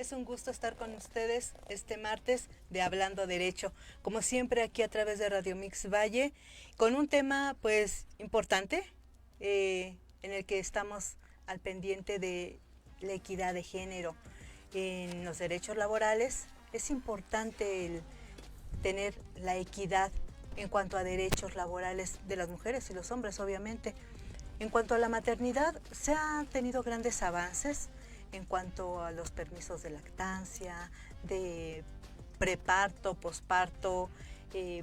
Es un gusto estar con ustedes este martes de Hablando Derecho, como siempre aquí a través de Radio Mix Valle, con un tema pues importante en el que estamos al pendiente de la equidad de género. En los derechos laborales es importante el tener la equidad en cuanto a derechos laborales de las mujeres y los hombres, obviamente. En cuanto a la maternidad, se han tenido grandes avances en cuanto a los permisos de lactancia, de preparto, posparto,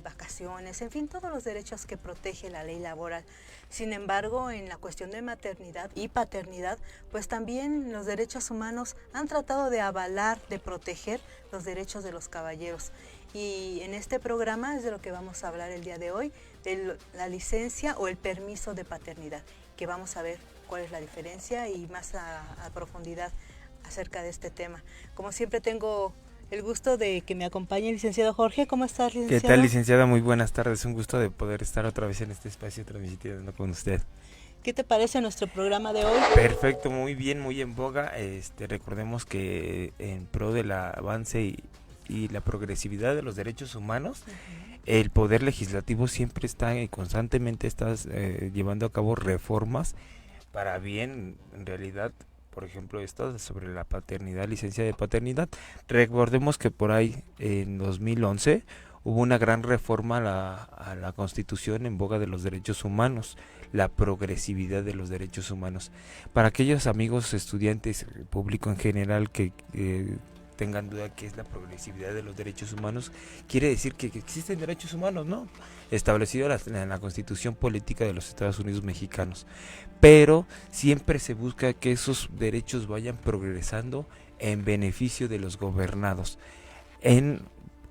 vacaciones, en fin, todos los derechos que protege la ley laboral. Sin embargo, en la cuestión de maternidad y paternidad, pues también los derechos humanos han tratado de avalar, de proteger los derechos de los caballeros. Y en este programa es de lo que vamos a hablar el día de hoy, de la licencia o el permiso de paternidad, que vamos a ver cuál es la diferencia y más a profundidad acerca de este tema. Como siempre tengo el gusto de que me acompañe el licenciado Jorge. ¿Cómo estás, licenciado? ¿Qué tal, licenciada? Muy buenas tardes. Un gusto de poder estar otra vez en este espacio transmitiendo con usted. ¿Qué te parece nuestro programa de hoy? Perfecto, muy bien, muy en boga. Recordemos que en pro del avance y la progresividad de los derechos humanos, el poder legislativo siempre está y constantemente está llevando a cabo reformas para bien, en realidad. Por ejemplo, esto sobre la paternidad, licencia de paternidad. Recordemos que por ahí en 2011 hubo una gran reforma a la Constitución en boga de los derechos humanos, la progresividad de los derechos humanos. Para aquellos amigos estudiantes, público en general que tengan duda qué es la progresividad de los derechos humanos, quiere decir que existen derechos humanos, ¿no? Establecidos en la Constitución Política de los Estados Unidos Mexicanos. Pero siempre se busca que esos derechos vayan progresando en beneficio de los gobernados. En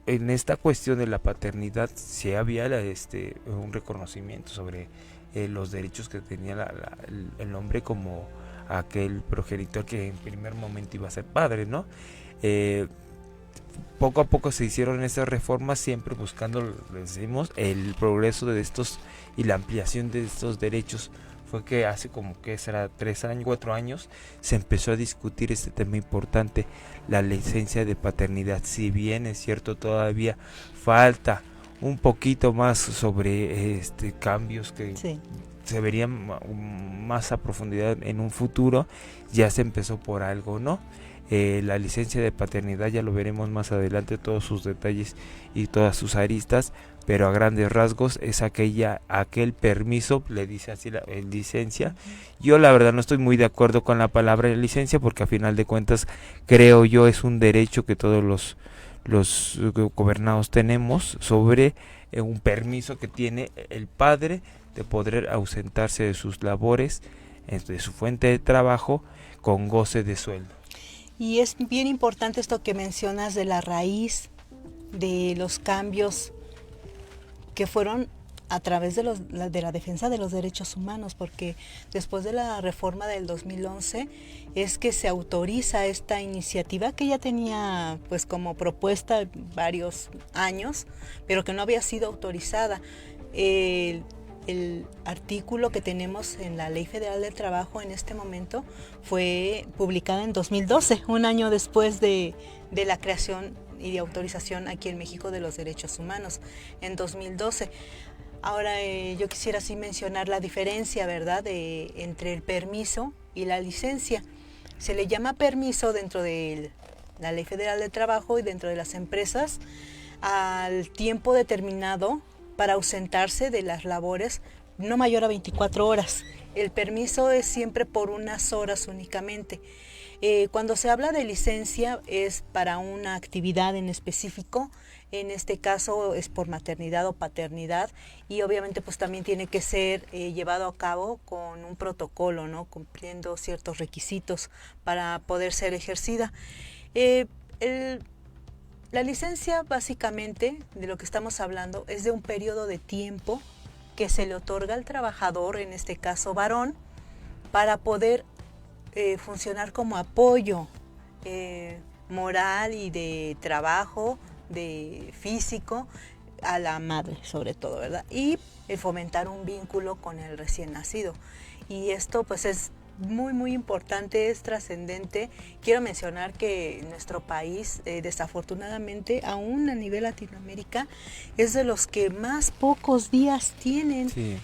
esta cuestión de la paternidad se había un reconocimiento sobre los derechos que tenía el hombre como aquel progenitor que en primer momento iba a ser padre, ¿no? Poco a poco se hicieron esas reformas, siempre buscando, decimos, el progreso de estos y la ampliación de estos derechos. Fue que hace como que será 3 años, 4 años, se empezó a discutir este tema importante, la licencia de paternidad. Si bien es cierto, todavía falta un poquito más sobre cambios que se verían más a profundidad en un futuro, ya se empezó por algo, ¿no? La licencia de paternidad ya lo veremos más adelante, todos sus detalles y todas sus aristas, pero a grandes rasgos es aquel permiso, le dice así licencia. Yo la verdad no estoy muy de acuerdo con la palabra licencia, porque a final de cuentas creo yo es un derecho que todos los gobernados tenemos sobre un permiso que tiene el padre de poder ausentarse de sus labores, de su fuente de trabajo, con goce de sueldo. Y es bien importante esto que mencionas de la raíz de los cambios que fueron a través de la defensa de los derechos humanos, porque después de la reforma del 2011 es que se autoriza esta iniciativa que ya tenía pues como propuesta varios años, pero que no había sido autorizada. El artículo que tenemos en la Ley Federal del Trabajo en este momento fue publicada en 2012, un año después de la creación y de autorización aquí en México de los derechos humanos, en 2012. Ahora yo quisiera así mencionar la diferencia, ¿verdad?, entre el permiso y la licencia. Se le llama permiso dentro de la Ley Federal del Trabajo y dentro de las empresas al tiempo determinado para ausentarse de las labores no mayor a 24 horas. El permiso es siempre por unas horas únicamente. Cuando se habla de licencia es para una actividad en específico, en este caso es por maternidad o paternidad, y obviamente pues también tiene que ser llevado a cabo con un protocolo, ¿no?, cumpliendo ciertos requisitos para poder ser ejercida. La licencia básicamente de lo que estamos hablando es de un periodo de tiempo que se le otorga al trabajador, en este caso varón, para poder funcionar como apoyo moral y de trabajo, de físico, a la madre sobre todo, ¿verdad? Y fomentar un vínculo con el recién nacido. Y esto pues es muy importante, es trascendente. Quiero mencionar que nuestro país, desafortunadamente, aún a nivel Latinoamérica, es de los que más pocos días tienen Sí.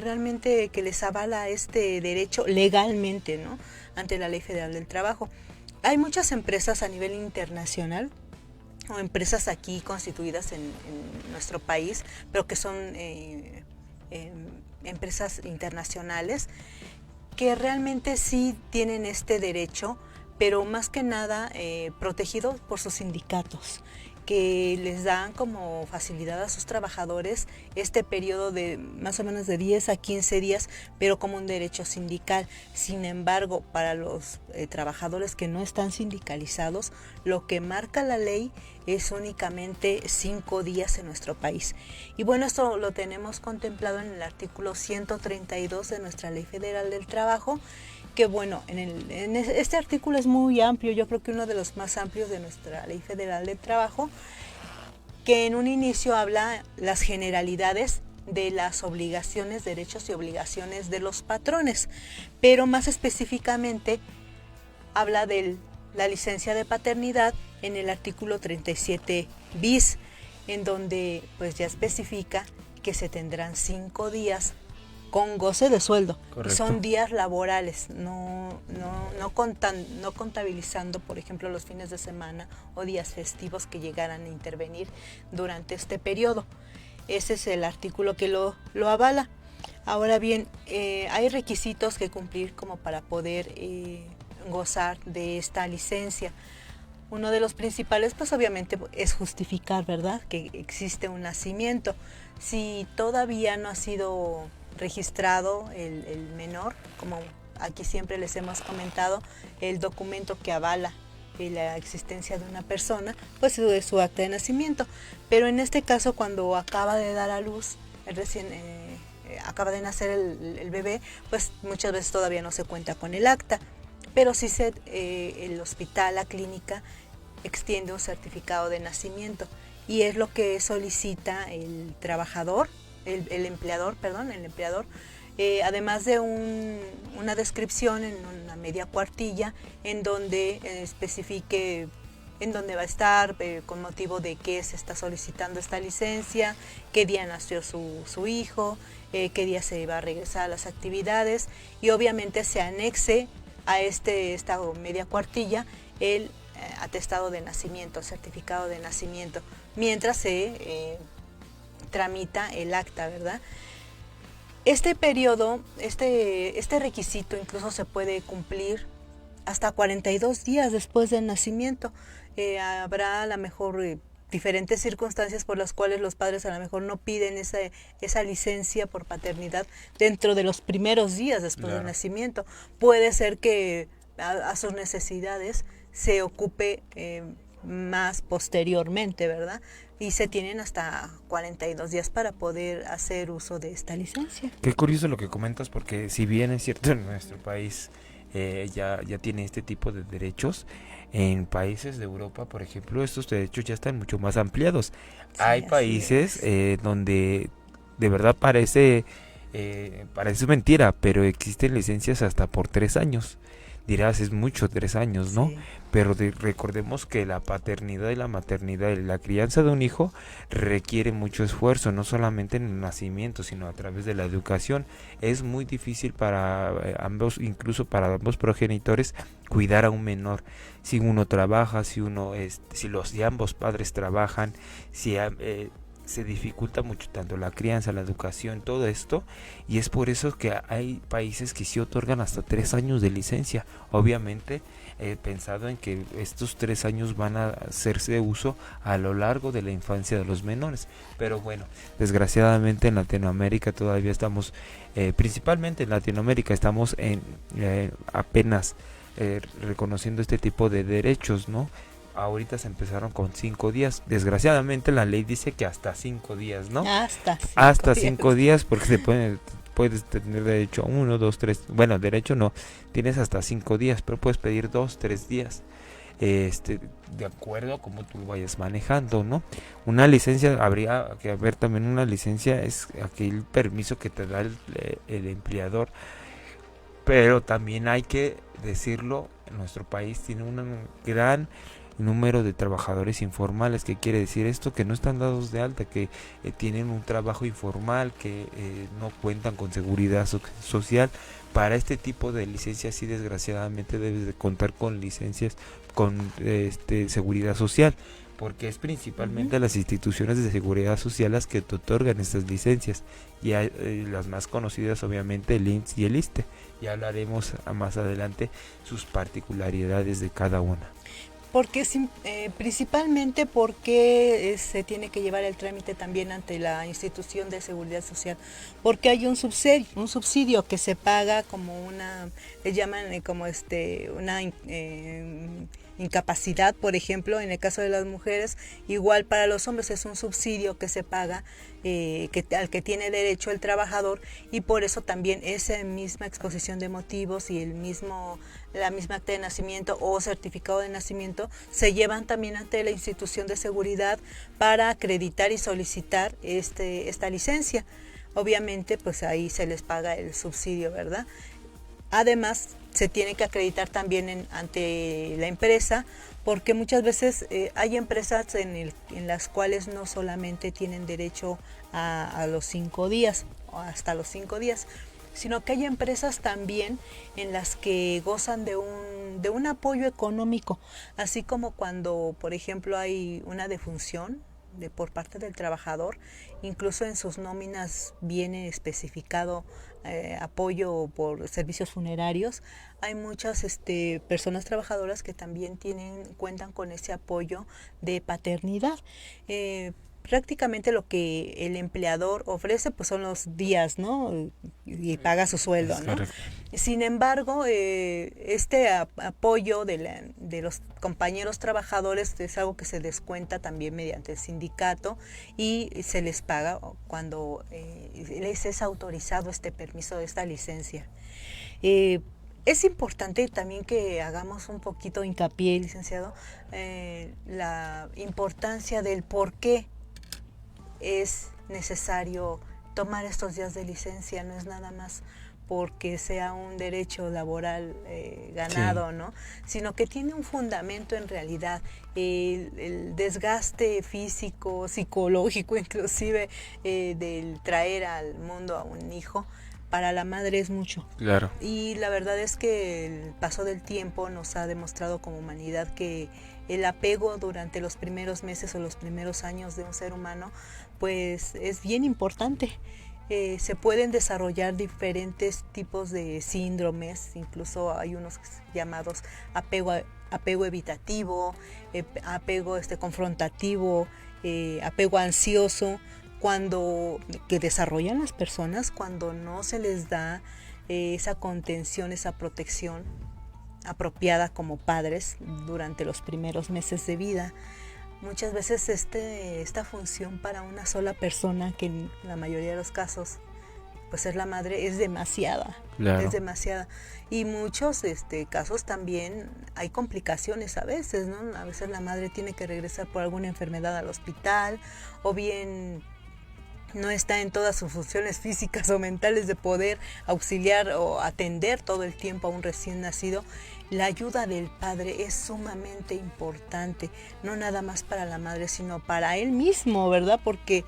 realmente que les avala este derecho legalmente, ¿no? Ante la Ley Federal del Trabajo. Hay muchas empresas a nivel internacional o empresas aquí constituidas en nuestro país, pero que son empresas internacionales que realmente sí tienen este derecho, pero más que nada protegidos por sus sindicatos, que les dan como facilidad a sus trabajadores este periodo de más o menos de 10 a 15 días, pero como un derecho sindical. Sin embargo, para los trabajadores que no están sindicalizados, lo que marca la ley es únicamente 5 días en nuestro país. Y bueno, esto lo tenemos contemplado en el artículo 132 de nuestra Ley Federal del Trabajo, que bueno, este artículo es muy amplio, yo creo que uno de los más amplios de nuestra Ley Federal del Trabajo, que en un inicio habla las generalidades de las obligaciones, derechos y obligaciones de los patrones, pero más específicamente habla de la licencia de paternidad en el artículo 37 bis, en donde pues ya especifica que se tendrán 5 días con goce de sueldo. Correcto. Y son días laborales, no contabilizando, por ejemplo, los fines de semana o días festivos que llegaran a intervenir durante este periodo. Ese es el artículo que lo avala. Ahora bien, hay requisitos que cumplir como para poder gozar de esta licencia. Uno de los principales, pues obviamente es justificar, ¿verdad?, que existe un nacimiento. Si todavía no ha sido registrado el menor, como aquí siempre les hemos comentado, el documento que avala la existencia de una persona, pues es su acta de nacimiento. Pero en este caso, cuando acaba de dar a luz, acaba de nacer el bebé, pues muchas veces todavía no se cuenta con el acta. Pero sí el hospital, la clínica, extiende un certificado de nacimiento, y es lo que solicita el trabajador, el empleador, además de una descripción en una media cuartilla en donde especifique en dónde va a estar, con motivo de qué se está solicitando esta licencia, qué día nació su hijo, qué día se va a regresar a las actividades, y obviamente se anexe a esta media cuartilla el atestado de nacimiento, certificado de nacimiento, mientras se tramita el acta, ¿verdad? Este periodo, este requisito incluso se puede cumplir hasta 42 días después del nacimiento. Habrá a lo mejor diferentes circunstancias por las cuales los padres a lo mejor no piden esa licencia por paternidad dentro de los primeros días después del nacimiento. Puede ser que a sus necesidades se ocupe más posteriormente, ¿verdad? Y se tienen hasta 42 días para poder hacer uso de esta licencia. Qué curioso lo que comentas, porque si bien es cierto en nuestro país ya tiene este tipo de derechos, en países de Europa, por ejemplo, estos derechos ya están mucho más ampliados. Sí, hay países donde de verdad parece mentira, pero existen licencias hasta por 3 años. Dirás, es mucho 3 años, ¿no? Sí. Pero recordemos que la paternidad y la maternidad y la crianza de un hijo requiere mucho esfuerzo, no solamente en el nacimiento, sino a través de la educación. Es muy difícil para ambos, incluso para ambos progenitores, cuidar a un menor. Si uno trabaja, si ambos padres trabajan, se dificulta mucho tanto la crianza, la educación, todo esto, y es por eso que hay países que sí otorgan hasta 3 años de licencia, obviamente pensado en que estos 3 años van a hacerse uso a lo largo de la infancia de los menores. Pero bueno, desgraciadamente en Latinoamérica todavía estamos, principalmente en Latinoamérica estamos apenas reconociendo este tipo de derechos, ¿no? Ahorita se empezaron con 5 días. Desgraciadamente la ley dice que hasta 5 días, ¿no? Hasta 5 días, porque puedes tener derecho a 1, 2, 3. Bueno, derecho no, tienes hasta 5 días, pero puedes pedir 2, 3 días. De acuerdo a cómo tú lo vayas manejando, ¿no? Una licencia, habría que haber también una licencia, es aquel permiso que te da el empleador Pero también hay que decirlo, nuestro país tiene un gran número de trabajadores informales. ¿Qué quiere decir esto? Que no están dados de alta, que tienen un trabajo informal, que no cuentan con seguridad social. Para este tipo de licencias sí, desgraciadamente debes de contar con licencias con seguridad social, porque es principalmente las instituciones de seguridad social las que te otorgan estas licencias, y las más conocidas obviamente el IMSS y el ISSSTE. Ya hablaremos más adelante sus particularidades de cada una. Porque principalmente porque se tiene que llevar el trámite también ante la institución de seguridad social, porque hay un subsidio que se paga como le llaman como una incapacidad, por ejemplo, en el caso de las mujeres. Igual para los hombres es un subsidio que se paga, al que tiene derecho el trabajador, y por eso también esa misma exposición de motivos y la misma acta de nacimiento o certificado de nacimiento se llevan también ante la institución de seguridad para acreditar y solicitar esta licencia. Obviamente pues ahí se les paga el subsidio, ¿verdad? Además se tiene que acreditar también ante la empresa, porque muchas veces hay empresas en las cuales no solamente tienen derecho a los 5 días o hasta los 5 días, sino que hay empresas también en las que gozan de un apoyo económico, así como cuando, por ejemplo, hay una defunción por parte del trabajador, incluso en sus nóminas viene especificado apoyo por servicios funerarios. Hay muchas personas trabajadoras que también cuentan con ese apoyo de paternidad. Prácticamente lo que el empleador ofrece pues son los días, ¿no? Y paga su sueldo, ¿no? Sin embargo, apoyo de los compañeros trabajadores es algo que se descuenta también mediante el sindicato, y se les paga cuando les es autorizado este permiso de esta licencia. Es importante también que hagamos un poquito hincapié, licenciado, la importancia del por qué es necesario tomar estos días de licencia. No es nada más porque sea un derecho laboral ganado, sí, ¿no? Sino que tiene un fundamento en realidad. El desgaste físico, psicológico, inclusive del traer al mundo a un hijo, para la madre es mucho. Claro. Y la verdad es que el paso del tiempo nos ha demostrado como humanidad que el apego durante los primeros meses o los primeros años de un ser humano pues es bien importante. Se pueden desarrollar diferentes tipos de síndromes, incluso hay unos llamados apego evitativo, apego confrontativo, apego ansioso, que desarrollan las personas cuando no se les da esa contención, esa protección apropiada como padres durante los primeros meses de vida. Muchas veces esta función para una sola persona, que en la mayoría de los casos pues es la madre, es demasiada. Claro. Es demasiada. Y muchos casos también hay complicaciones a veces, ¿no? A veces la madre tiene que regresar por alguna enfermedad al hospital, o bien no está en todas sus funciones físicas o mentales de poder auxiliar o atender todo el tiempo a un recién nacido. La ayuda del padre es sumamente importante, no nada más para la madre, sino para él mismo, ¿verdad? Porque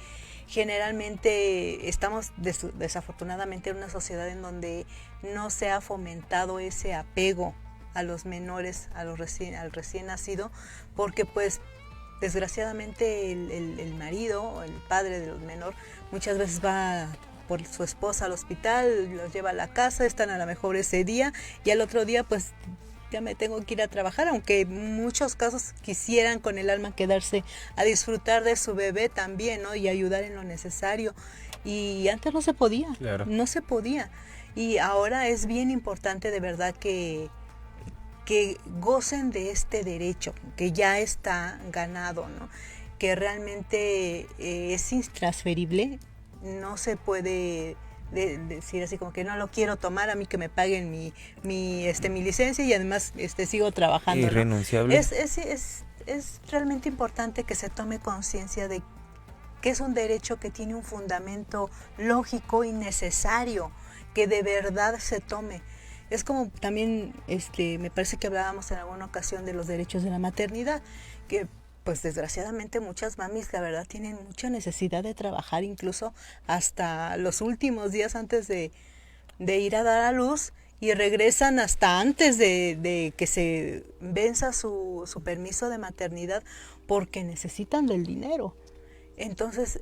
generalmente estamos desafortunadamente en una sociedad en donde no se ha fomentado ese apego a los menores, al recién nacido, porque pues desgraciadamente el marido, el padre del menor, muchas veces va por su esposa al hospital, los lleva a la casa, están a lo mejor ese día, y al otro día pues ya me tengo que ir a trabajar, aunque en muchos casos quisieran con el alma quedarse a disfrutar de su bebé también, ¿no? Y ayudar en lo necesario. Y antes no se podía, claro. No se podía. Y ahora es bien importante de verdad que gocen de este derecho, que ya está ganado, ¿no? Que realmente es intransferible, no se puede decir así como que no lo quiero tomar, a mí que me paguen mi licencia y además sigo trabajando. Irrenunciable. ¿No? Es realmente importante que se tome conciencia de que es un derecho que tiene un fundamento lógico y necesario, que de verdad se tome. Es como también, me parece que hablábamos en alguna ocasión de los derechos de la maternidad, que pues desgraciadamente muchas mamis la verdad tienen mucha necesidad de trabajar incluso hasta los últimos días antes de ir a dar a luz, y regresan hasta antes de que se venza su permiso de maternidad porque necesitan del dinero. Entonces,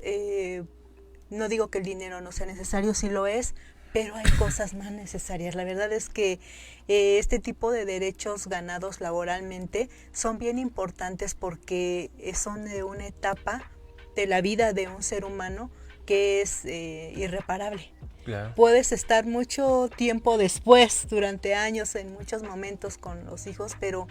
no digo que el dinero no sea necesario, sí lo es, pero hay cosas más necesarias. La verdad es que este tipo de derechos ganados laboralmente son bien importantes porque son de una etapa de la vida de un ser humano que es irreparable. Claro. Puedes estar mucho tiempo después, durante años, en muchos momentos con los hijos, pero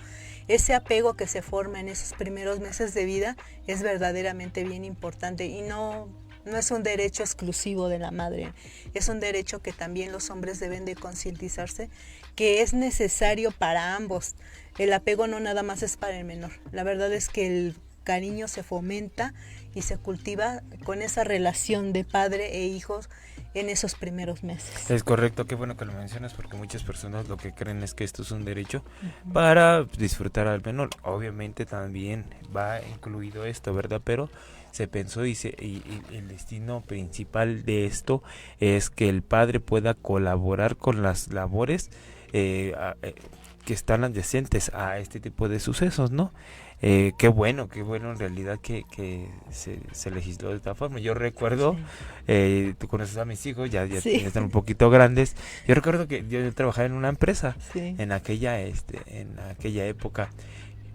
ese apego que se forma en esos primeros meses de vida es verdaderamente bien importante, y no es un derecho exclusivo de la madre, es un derecho que también los hombres deben de concientizarse que es necesario para ambos. El apego no nada más es para el menor, la verdad es que el cariño se fomenta y se cultiva con esa relación de padre e hijos en esos primeros meses. Es correcto, qué bueno que lo mencionas, porque muchas personas lo que creen es que esto es un derecho para disfrutar al menor. Obviamente también va incluido esto, ¿verdad? Pero se pensó y el destino principal de esto es que el padre pueda colaborar con las labores que están adyacentes a este tipo de sucesos, ¿no? Qué bueno en realidad que se legisló de esta forma. Yo recuerdo, tú conoces a mis hijos, ya Sí. están un poquito grandes. Yo recuerdo que yo trabajaba en una empresa Sí. en aquella época.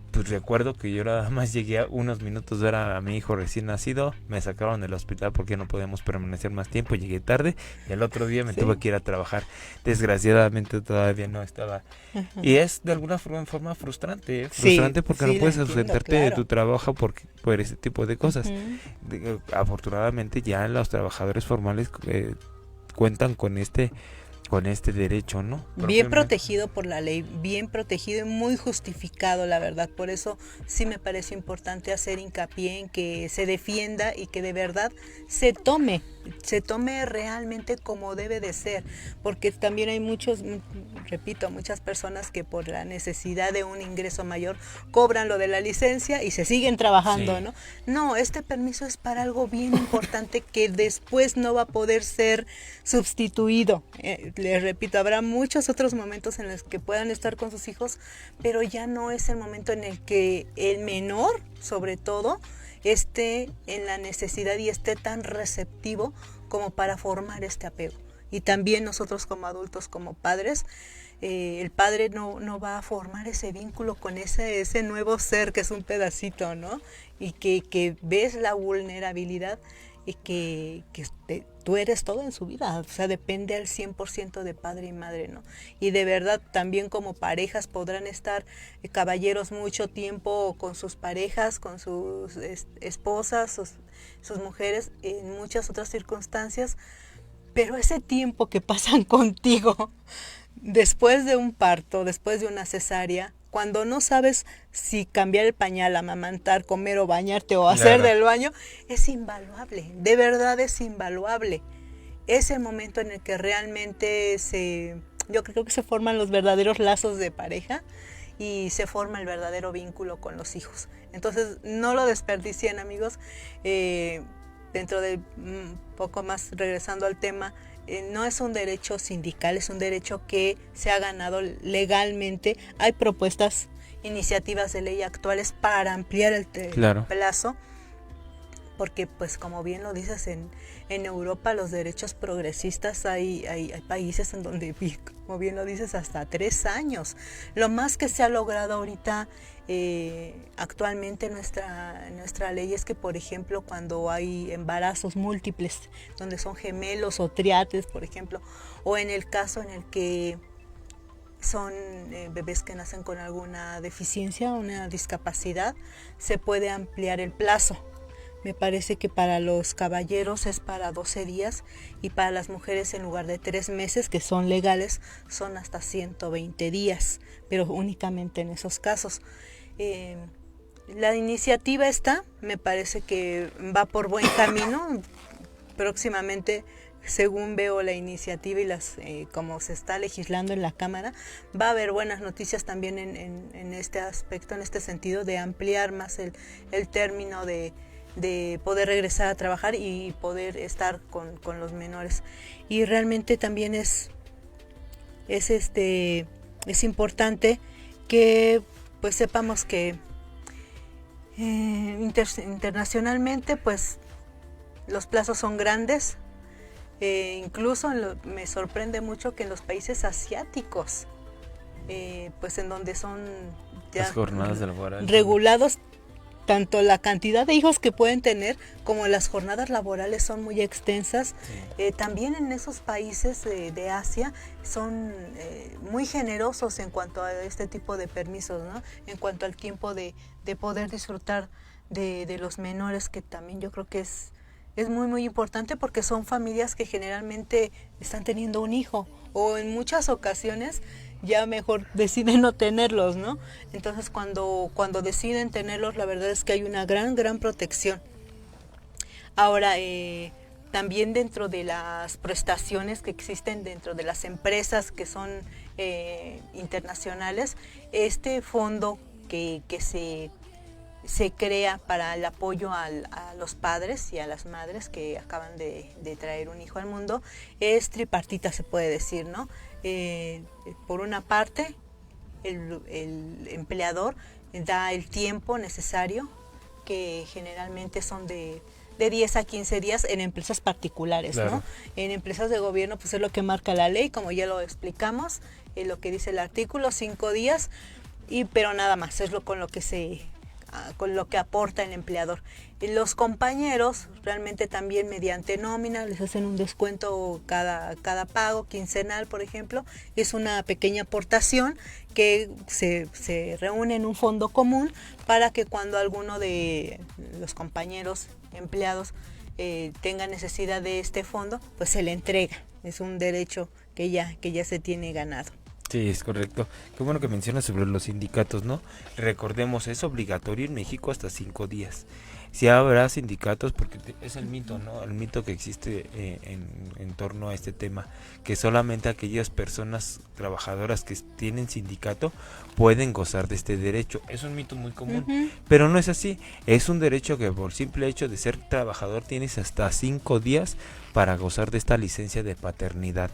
Pues recuerdo que yo nada más llegué a unos minutos de ver a mi hijo recién nacido, me sacaron del hospital porque no podíamos permanecer más tiempo, llegué tarde y el otro día me Sí. tuve que ir a trabajar. Desgraciadamente todavía no estaba. Ajá. Y es de alguna forma frustrante, Sí, frustrante porque sí, no puedes lo entiendo, ausentarte de claro. tu trabajo por ese tipo de cosas. Ujú. Afortunadamente ya los trabajadores formales cuentan con este derecho, ¿no? Bien protegido por la ley, bien protegido y muy justificado, la verdad. Por eso sí me parece importante hacer hincapié en que se defienda y que de verdad se tome realmente como debe de ser, porque también hay muchas personas que por la necesidad de un ingreso mayor cobran lo de la licencia y se siguen trabajando, Sí. ¿no? No, este permiso es para algo bien importante que después no va a poder ser sustituido. Les repito, habrá muchos otros momentos en los que puedan estar con sus hijos, pero ya no es el momento en el que el menor, sobre todo, esté en la necesidad y esté tan receptivo como para formar este apego. Y también nosotros como adultos, como padres, el padre no va a formar ese vínculo con ese nuevo ser que es un pedacito, ¿no? Y que ves la vulnerabilidad y que tú eres todo en su vida, o sea, depende al 100% de padre y madre, ¿no? Y de verdad también como parejas podrán estar caballeros mucho tiempo con sus parejas, con sus esposas, sus mujeres, en muchas otras circunstancias, pero ese tiempo que pasan contigo después de un parto, después de una cesárea, cuando no sabes si cambiar el pañal, amamantar, comer o bañarte o hacer del baño, es invaluable, de verdad es invaluable. Es el momento en el que realmente yo creo que se forman los verdaderos lazos de pareja y se forma el verdadero vínculo con los hijos. Entonces, no lo desperdicien, amigos. Dentro de un poco más, regresando al tema, no es un derecho sindical, es un derecho que se ha ganado legalmente. Hay propuestas, iniciativas de ley actuales para ampliar el plazo, porque pues como bien lo dices, en Europa los derechos progresistas hay países en donde, como bien lo dices, hasta 3 años. Lo más que se ha logrado ahorita actualmente en nuestra ley es que, por ejemplo, cuando hay embarazos múltiples, donde son gemelos o triates, por ejemplo, o en el caso en el que son bebés que nacen con alguna deficiencia, una discapacidad, se puede ampliar el plazo. Me parece que para los caballeros es para 12 días y para las mujeres, en lugar de 3 meses, que son legales, son hasta 120 días, pero únicamente en esos casos. La iniciativa me parece que va por buen camino. Próximamente según veo la iniciativa y como se está legislando en la Cámara, va a haber buenas noticias también en este aspecto, en este sentido, de ampliar más el término de poder regresar a trabajar y poder estar con los menores. Y realmente también es importante que pues sepamos que internacionalmente pues los plazos son grandes. Incluso me sorprende mucho que en los países asiáticos, pues en donde son ya las jornadas laborales regulados, tanto la cantidad de hijos que pueden tener como las jornadas laborales son muy extensas. Sí. También en esos países de Asia son muy generosos en cuanto a este tipo de permisos, ¿no? En cuanto al tiempo de poder disfrutar de los menores, que también yo creo que es muy muy importante, porque son familias que generalmente están teniendo un hijo o en muchas ocasiones ya mejor deciden no tenerlos, ¿no? Entonces cuando deciden tenerlos, la verdad es que hay una gran protección. Ahora, también dentro de las prestaciones que existen dentro de las empresas que son internacionales, este fondo que se crea para el apoyo a los padres y a las madres que acaban de traer un hijo al mundo, es tripartita, se puede decir, ¿no? Por una parte, el empleador da el tiempo necesario, que generalmente son de 10 a 15 días en empresas particulares, claro, ¿no? En empresas de gobierno pues es lo que marca la ley, como ya lo explicamos, lo que dice el artículo, 5 días, pero nada más, es con lo que aporta el empleador. Y los compañeros realmente también mediante nómina les hacen un descuento cada pago quincenal, por ejemplo. Es una pequeña aportación que se reúne en un fondo común para que cuando alguno de los compañeros empleados tenga necesidad de este fondo, pues se le entrega. Es un derecho que ya se tiene ganado. Sí, es correcto. Qué bueno que mencionas sobre los sindicatos, ¿no? Recordemos, es obligatorio en México hasta 5 días. Sí habrá sindicatos, porque es el mito, ¿no? El mito que existe en torno a este tema, que solamente aquellas personas trabajadoras que tienen sindicato pueden gozar de este derecho. Es un mito muy común, pero no es así. Es un derecho que por simple hecho de ser trabajador tienes hasta 5 días para gozar de esta licencia de paternidad.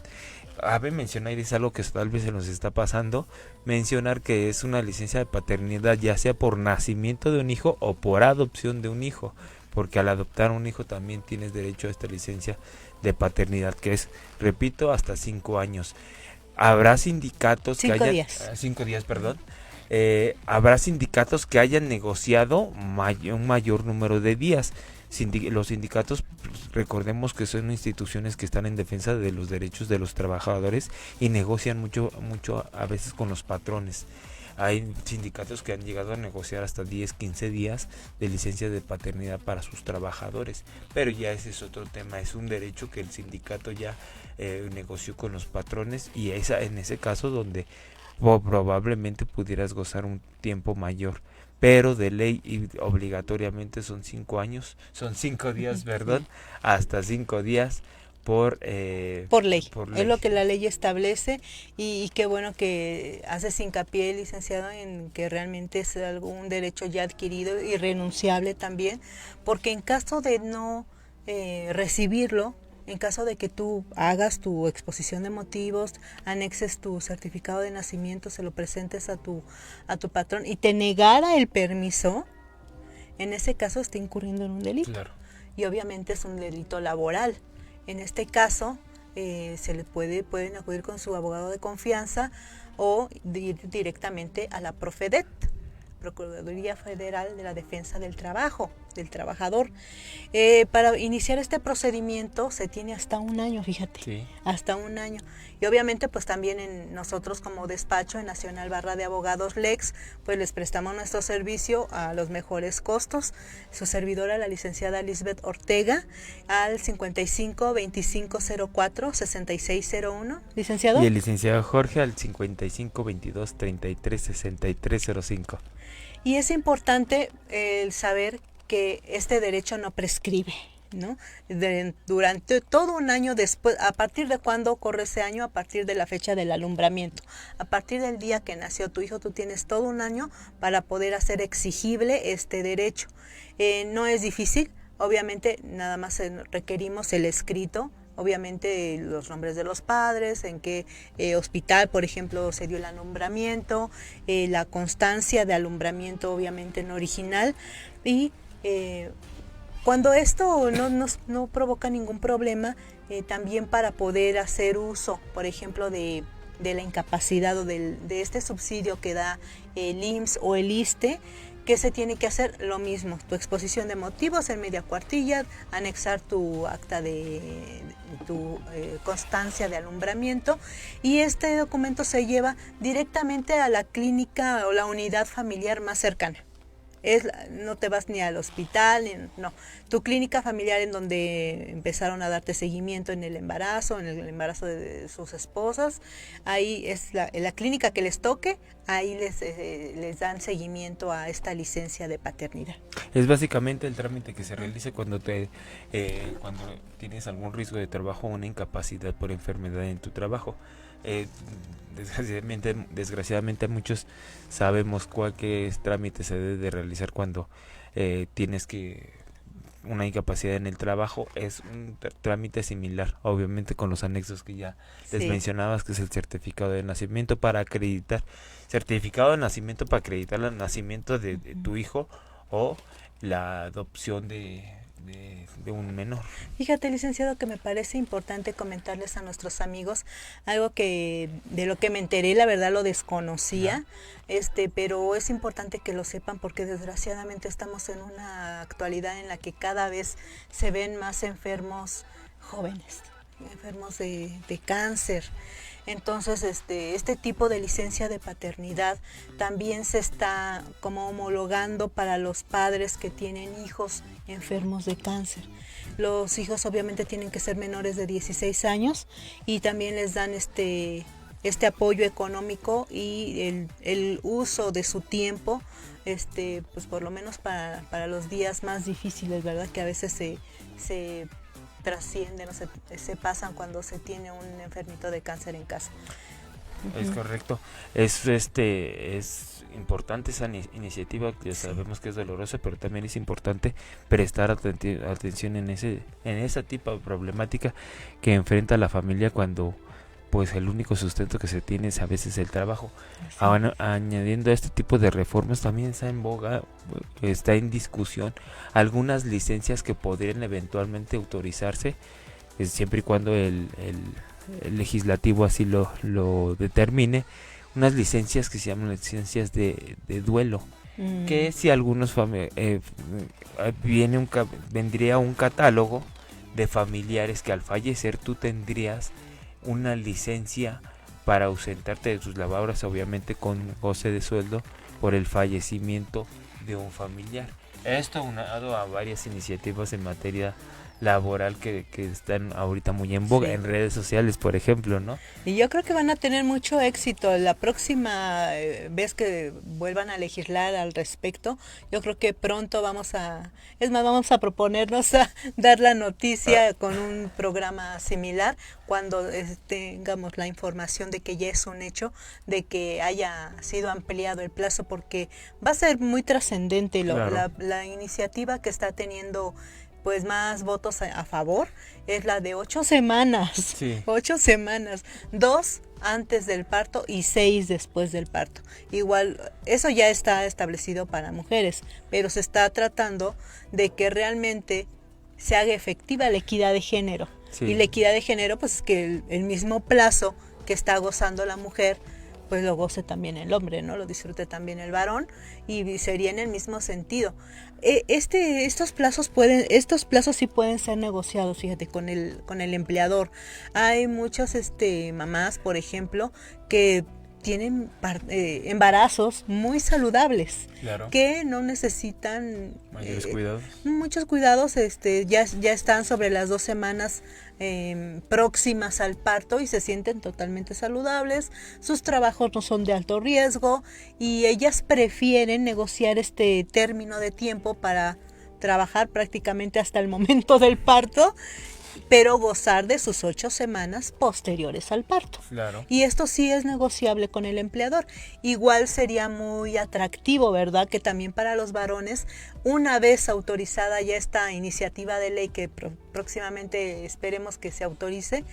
Cabe mencionar, y es algo que tal vez se nos está pasando, mencionar que es una licencia de paternidad ya sea por nacimiento de un hijo o por adopción de un hijo, porque al adoptar un hijo también tienes derecho a esta licencia de paternidad, que es, repito, hasta 5 años. Habrá sindicatos 5 días. 5 días, perdón. Habrá sindicatos que hayan negociado un mayor número de días. Los sindicatos, recordemos que son instituciones que están en defensa de los derechos de los trabajadores y negocian mucho a veces con los patrones. Hay sindicatos que han llegado a negociar hasta 10, 15 días de licencia de paternidad para sus trabajadores, pero ya ese es otro tema, es un derecho que el sindicato ya negoció con los patrones, y en ese caso donde probablemente pudieras gozar un tiempo mayor, pero de ley y obligatoriamente son 5 años, son 5 días, perdón, hasta 5 días por ley. Es lo que la ley establece, y qué bueno que haces hincapié, licenciado, en que realmente es un derecho ya adquirido, irrenunciable también, porque en caso de no recibirlo, en caso de que tú hagas tu exposición de motivos, anexes tu certificado de nacimiento, se lo presentes a tu patrón y te negara el permiso, en ese caso está incurriendo en un delito. Claro. Y obviamente es un delito laboral. En este caso se le pueden acudir con su abogado de confianza o ir directamente a la Profedet, Procuraduría Federal de la Defensa del Trabajo, del trabajador. Para iniciar este procedimiento se tiene hasta 1 año, fíjate, sí, hasta 1 año. Y obviamente pues también nosotros como despacho en Nacional Barra de Abogados Lex, pues les prestamos nuestro servicio a los mejores costos. Su servidora, la licenciada Lisbeth Ortega, al 55 25 04 66 01. ¿Licenciado? Y el licenciado Jorge al 55 22 33 63 05. Y es importante el saber que este derecho no prescribe, ¿no? Durante todo un año después, ¿a partir de cuándo ocurre ese año? A partir de la fecha del alumbramiento. A partir del día que nació tu hijo, tú tienes todo un año para poder hacer exigible este derecho. No es difícil, obviamente nada más requerimos el escrito, obviamente los nombres de los padres, en qué hospital, por ejemplo, se dio el alumbramiento, la constancia de alumbramiento obviamente en original, y cuando esto no provoca ningún problema, también para poder hacer uso, por ejemplo, de la incapacidad o de este subsidio que da el IMSS o el ISSSTE, ¿qué se tiene que hacer? Lo mismo, tu exposición de motivos en media cuartilla, anexar tu acta tu constancia de alumbramiento, y este documento se lleva directamente a la clínica o la unidad familiar más cercana. No te vas ni al hospital, no. Tu clínica familiar en donde empezaron a darte seguimiento en el embarazo de sus esposas, ahí es la clínica que les toque, ahí les dan seguimiento a esta licencia de paternidad. Es básicamente el trámite que se realiza cuando cuando tienes algún riesgo de trabajo o una incapacidad por enfermedad en tu trabajo. Desgraciadamente muchos sabemos qué trámite se debe de realizar cuando tienes una incapacidad en el trabajo. Es un trámite similar, obviamente, con los anexos que ya les mencionabas, que es el certificado de nacimiento para acreditar el nacimiento de tu hijo o la adopción de un menor. Fíjate, licenciado, que me parece importante comentarles a nuestros amigos algo de lo que me enteré, la verdad lo desconocía, pero es importante que lo sepan, porque desgraciadamente estamos en una actualidad en la que cada vez se ven más enfermos jóvenes, enfermos de cáncer. Entonces, este tipo de licencia de paternidad también se está como homologando para los padres que tienen hijos enfermos de cáncer. Los hijos obviamente tienen que ser menores de 16 años y también les dan este apoyo económico y el uso de su tiempo, pues por lo menos para los días más difíciles, ¿verdad? Que a veces se trascienden o se pasan cuando se tiene un enfermito de cáncer en casa. Es correcto. Es importante esa iniciativa, que sabemos que es dolorosa, pero también es importante prestar atención en esa tipo de problemática que enfrenta la familia cuando pues el único sustento que se tiene es a veces el trabajo. Añadiendo a este tipo de reformas, también está en boga, está en discusión algunas licencias que podrían eventualmente autorizarse, siempre y cuando el legislativo así lo determine, unas licencias que se llaman licencias de duelo, que si algunos vendría un catálogo de familiares que al fallecer tú tendrías una licencia para ausentarte de tus labores, obviamente con goce de sueldo por el fallecimiento de un familiar. Esto aunado a varias iniciativas en materia laboral que están ahorita muy en boga, en redes sociales, por ejemplo, ¿no? Y yo creo que van a tener mucho éxito. La próxima vez que vuelvan a legislar al respecto, yo creo que pronto vamos a proponernos a dar la noticia con un programa similar cuando tengamos la información de que ya es un hecho, de que haya sido ampliado el plazo, porque va a ser muy trascendente la iniciativa que está teniendo pues más votos a favor, es la de 8 semanas. Sí. 8 semanas, 2 antes del parto y 6 después del parto. Igual, eso ya está establecido para mujeres, pero se está tratando de que realmente se haga efectiva la equidad de género. Sí. Y la equidad de género, pues es que el mismo plazo que está gozando la mujer, pues lo goce también el hombre, ¿no? Lo disfrute también el varón, y sería en el mismo sentido. Estos plazos sí pueden ser negociados, fíjate, con el empleador. Hay muchas mamás, por ejemplo, que tienen embarazos muy saludables, claro, que no necesitan mayores cuidados. Muchos cuidados, ya están sobre las 2 semanas próximas al parto y se sienten totalmente saludables, sus trabajos no son de alto riesgo y ellas prefieren negociar este término de tiempo para trabajar prácticamente hasta el momento del parto, pero gozar de sus 8 semanas posteriores al parto. Claro. Y esto sí es negociable con el empleador. Igual sería muy atractivo, ¿verdad? Que también para los varones, una vez autorizada ya esta iniciativa de ley que próximamente esperemos que se autorice,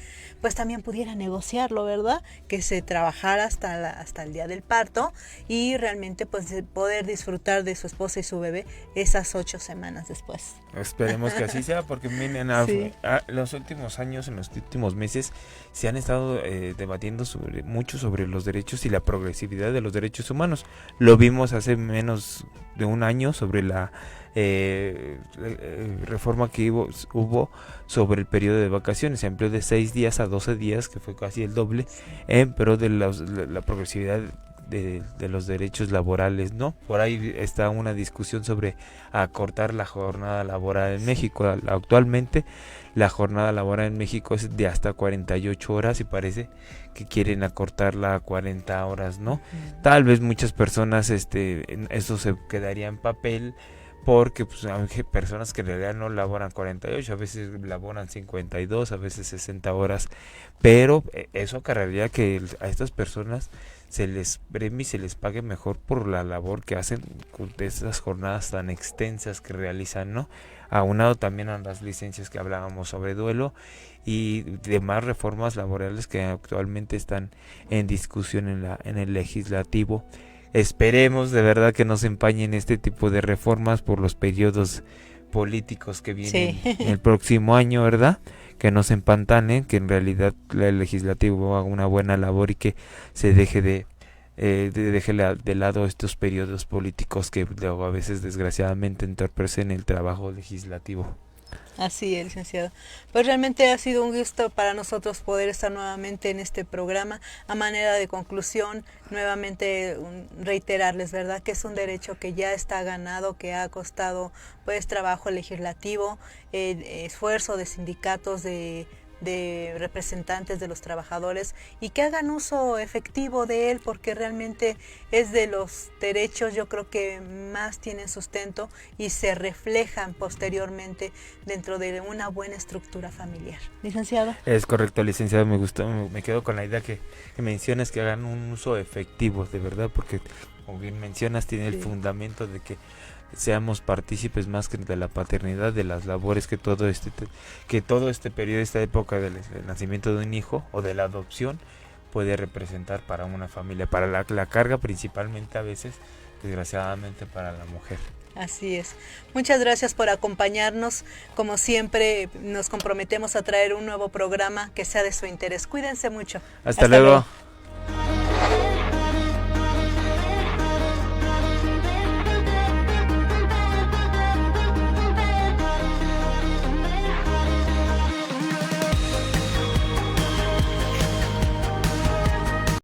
pues también pudiera negociarlo, ¿verdad? Que se trabajara hasta el día del parto y realmente pues poder disfrutar de su esposa y su bebé esas 8 semanas después. Esperemos que así sea, porque miren, Sí. los últimos años, en los últimos meses, se han estado debatiendo mucho sobre los derechos y la progresividad de los derechos humanos. Lo vimos hace menos de un año sobre la reforma que hubo sobre el periodo de vacaciones. Se amplió de 6 días a 12 días, que fue casi el doble, pero de la progresividad de los derechos laborales, ¿no? Por ahí está una discusión sobre acortar la jornada laboral en México. Actualmente la jornada laboral en México es de hasta 48 horas y parece que quieren acortarla a 40 horas, ¿no? Tal vez muchas personas eso se quedaría en papel, porque pues hay personas que en realidad no laboran 48, a veces laboran 52, a veces 60 horas, pero eso acarrearía que a estas personas se les premie y se les pague mejor por la labor que hacen de esas jornadas tan extensas que realizan, ¿no? Aunado también a las licencias que hablábamos sobre duelo y demás reformas laborales que actualmente están en discusión en el legislativo. Esperemos de verdad que no se empañen este tipo de reformas por los periodos políticos que vienen en el próximo año, ¿verdad? Que no se empantanen, que en realidad el legislativo haga una buena labor y que se deje de lado estos periodos políticos que luego a veces desgraciadamente entorpecen el trabajo legislativo. Así es, licenciado. Pues realmente ha sido un gusto para nosotros poder estar nuevamente en este programa. A manera de conclusión, nuevamente reiterarles, ¿verdad?, que es un derecho que ya está ganado, que ha costado pues trabajo legislativo, esfuerzo de sindicatos, de representantes de los trabajadores, y que hagan uso efectivo de él, porque realmente es de los derechos, yo creo, que más tienen sustento y se reflejan posteriormente dentro de una buena estructura familiar. Licenciado. Es correcto, licenciado, me gustó, me quedo con la idea que mencionas, que hagan un uso efectivo, de verdad, porque como bien mencionas, tiene el fundamento de que seamos partícipes más que de la paternidad, de las labores que todo este periodo, esta época del nacimiento de un hijo o de la adopción puede representar para una familia, para la carga principalmente a veces, desgraciadamente, para la mujer. Así es. Muchas gracias por acompañarnos. Como siempre, nos comprometemos a traer un nuevo programa que sea de su interés. Cuídense mucho. Hasta luego.